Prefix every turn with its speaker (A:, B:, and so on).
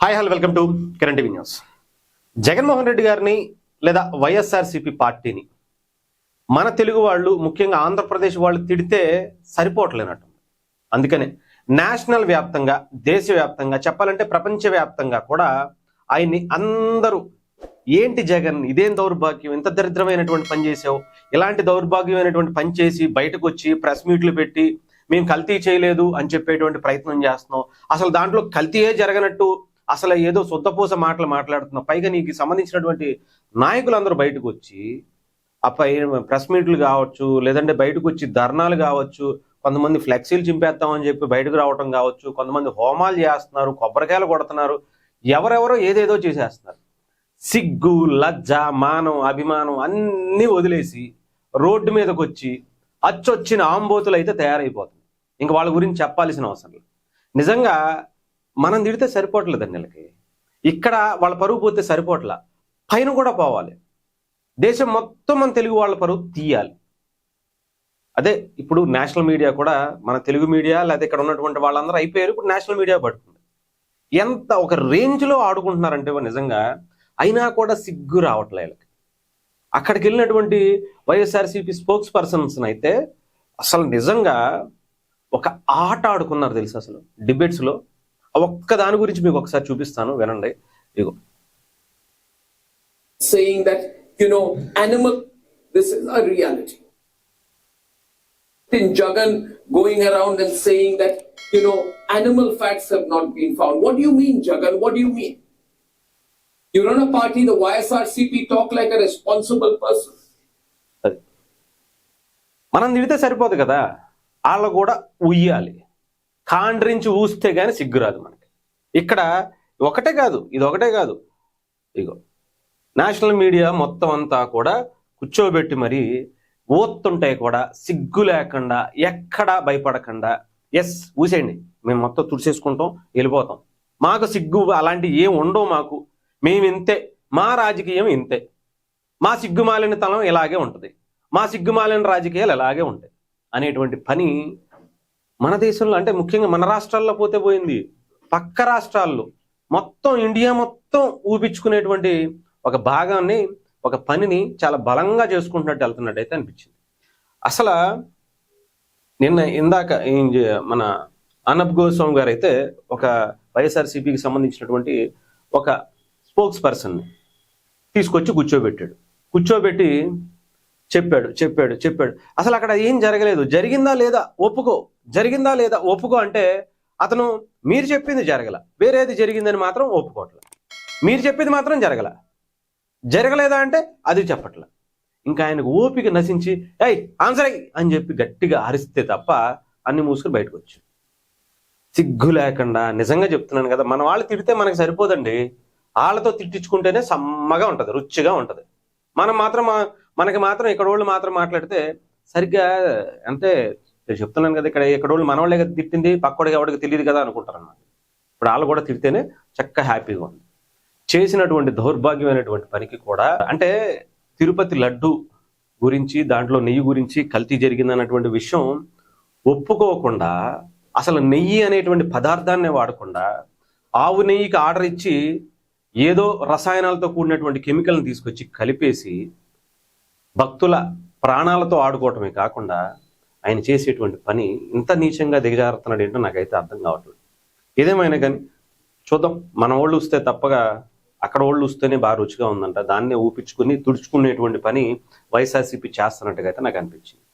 A: Hi hello welcome to Kiran TV news. Jaganmohan Reddy గారిని లేదా వైఎస్ఆర్సీపీ పార్టీని మన తెలుగు వాళ్ళు ముఖ్యంగా ఆంధ్రప్రదేశ్ వాళ్ళు తిడితే సరిపోవట్లేనట్టు. అందుకనే నేషనల్ వ్యాప్తంగా దేశవ్యాప్తంగా చెప్పాలంటే ప్రపంచవ్యాప్తంగా కూడా ఆయన్ని అందరూ ఏంటి జగన్ ఇదేం దౌర్భాగ్యం, ఇంత దరిద్రమైనటువంటి పని చేసావు, ఇలాంటి దౌర్భాగ్యమైనటువంటి పని చేసి బయటకు వచ్చి ప్రెస్ మీట్లు పెట్టి మేము కల్తీ చేయలేదు అని చెప్పేటువంటి ప్రయత్నం చేస్తున్నావు. అసలు దాంట్లో కల్తీయే జరగనట్టు అసలు ఏదో సొద్దపూస మాటలు మాట్లాడుతున్నావు. పైగా నీకు సంబంధించినటువంటి నాయకులందరూ బయటకు వచ్చి ప్రెస్ మీట్లు కావచ్చు, లేదంటే బయటకు వచ్చి ధర్నాలు కావచ్చు, కొంతమంది ఫ్లెక్సీలు చింపేస్తామని చెప్పి బయటకు రావటం కావచ్చు, కొంతమంది హోమాలు చేస్తున్నారు, కొబ్బరికాయలు కొడుతున్నారు, ఎవరెవరో ఏదేదో చేసేస్తున్నారు. సిగ్గు లజ్జ మానం అభిమానం అన్నీ వదిలేసి రోడ్డు మీదకి వచ్చి అచ్చొచ్చిన ఆంబోతులు అయితే తయారైపోతుంది. ఇంక వాళ్ళ గురించి చెప్పాల్సిన అవసరం లేదు. నిజంగా మనం తిడితే సరిపోవట్లేదండి వీళ్ళకి. ఇక్కడ వాళ్ళ పరువు పోతే సరిపోవట్లా, పైన కూడా పోవాలి. దేశం మొత్తం మన తెలుగు వాళ్ళ పరువు తీయాలి. అదే ఇప్పుడు నేషనల్ మీడియా కూడా మన తెలుగు మీడియా లేదా ఇక్కడ ఉన్నటువంటి వాళ్ళందరూ అయిపోయారు, ఇప్పుడు నేషనల్ మీడియా పడుతుంది. ఎంత ఒక రేంజ్లో ఆడుకుంటున్నారంటే నిజంగా, అయినా కూడా సిగ్గు రావట్లే వీళ్ళకి. అక్కడికి వెళ్ళినటువంటి వైఎస్ఆర్సీపీ స్పోక్స్ పర్సన్స్ అయితే అసలు నిజంగా ఒక ఆట ఆడుకున్నారు తెలుసు. అసలు డిబేట్స్లో ఒక్క దాని గురించి మీకు ఒకసారి చూపిస్తాను, వినండి. ఇగో
B: saying that animal, this is a reality. In Jagan going around and saying that animal fats have not been found. What do you mean, Jagan? What do you mean? You run a party, the YSRCP, talk like a responsible person.
A: మనం తిడితే సరిపోదు కదా, వాళ్ళు కూడా ఉయ్యాలి. కాండ్రించి ఊస్తే గానీ సిగ్గురాదు మనకి. ఇక్కడ ఒకటే కాదు, ఇది ఒకటే కాదు, ఇగో నేషనల్ మీడియా మొత్తం అంతా కూడా కూర్చోబెట్టి మరి ఊత్తుంటే కూడా సిగ్గు లేకుండా ఎక్కడా భయపడకుండా ఎస్ ఊసేయండి, మేము మొత్తం తుడిసేసుకుంటాం వెళ్ళిపోతాం, మాకు సిగ్గు అలాంటివి ఏం ఉండవు, మాకు మేము ఇంతే, మా రాజకీయం ఇంతే, మా సిగ్గుమాలిన తలం ఇలాగే ఉంటుంది, మా సిగ్గుమాలిన రాజకీయాలు ఇలాగే ఉంటాయి అనేటువంటి పని మన దేశంలో, అంటే ముఖ్యంగా మన రాష్ట్రాల్లో పోతే పోయింది, పక్క రాష్ట్రాల్లో మొత్తం ఇండియా మొత్తం ఊపించుకునేటువంటి ఒక భాగాన్ని, ఒక పనిని చాలా బలంగా చేసుకుంటున్నట్టు వెళ్తున్నట్టయితే అనిపించింది. అసలు ఇందాక మన అర్నబ్ గోస్వామి గారు అయితే ఒక వైఎస్ఆర్సీపీకి సంబంధించినటువంటి ఒక స్పోక్స్ పర్సన్ని తీసుకొచ్చి కూర్చోబెట్టి చెప్పాడు. అసలు అక్కడ ఏం జరగలేదు, జరిగిందా లేదా ఒప్పుకో అంటే అతను మీరు చెప్పింది జరగల, వేరేది జరిగిందని మాత్రం ఒప్పుకోవట్లేదు. మీరు చెప్పింది మాత్రం జరగలేదా అంటే అది చెప్పట్ల. ఇంకా ఆయనకు ఓపిక నశించి ఏయ్ ఆన్సర్ అయ్యి అని చెప్పి గట్టిగా అరిస్తే తప్ప అన్ని మూసుకుని బయటకు వచ్చి సిగ్గు లేకుండా. నిజంగా చెప్తున్నాను కదా, మన వాళ్ళు తిడితే మనకు సరిపోదండి, వాళ్ళతో తిట్టించుకుంటేనే సమ్మగా ఉంటుంది, రుచిగా ఉంటుంది. మనకి మాత్రం ఇక్కడ వాళ్ళు మాత్రం మాట్లాడితే సరిగ్గా అంటే చెప్తున్నాను కదా, ఇక్కడ వాళ్ళు మన వాళ్ళే కదా తిట్టింది, పక్కోడికి ఎవరికి తెలియదు కదా అనుకుంటారు అన్నమాట. ఇప్పుడు వాళ్ళు కూడా తిడితేనే చక్కగా హ్యాపీగా ఉంది. చేసినటువంటి దౌర్భాగ్యమైనటువంటి పనికి కూడా, అంటే తిరుపతి లడ్డు గురించి దాంట్లో నెయ్యి గురించి కల్తీ జరిగిందన్నటువంటి విషయం ఒప్పుకోకుండా, అసలు నెయ్యి అనేటువంటి పదార్థాన్నే వాడకుండా ఆవు నెయ్యికి ఆర్డర్ ఇచ్చి ఏదో రసాయనాలతో కూడినటువంటి కెమికల్ని తీసుకొచ్చి కలిపేసి భక్తుల ప్రాణాలతో ఆడుకోవటమే కాకుండా ఆయన చేసేటువంటి పని ఇంత నీచంగా దిగజారుతున్నాడు ఏంటో నాకైతే అర్థం కావట్లేదు. ఏదేమైనా కానీ చూద్దాం, మన వాళ్ళు వస్తే తప్పగా అక్కడ వాళ్ళు వస్తేనే బాగా రుచిగా ఉందంట, దాన్నే ఊపించుకుని తుడుచుకునేటువంటి పని వైఎస్ఆర్సీపీ చేస్తున్నట్టుగా అయితే నాకు అనిపించింది.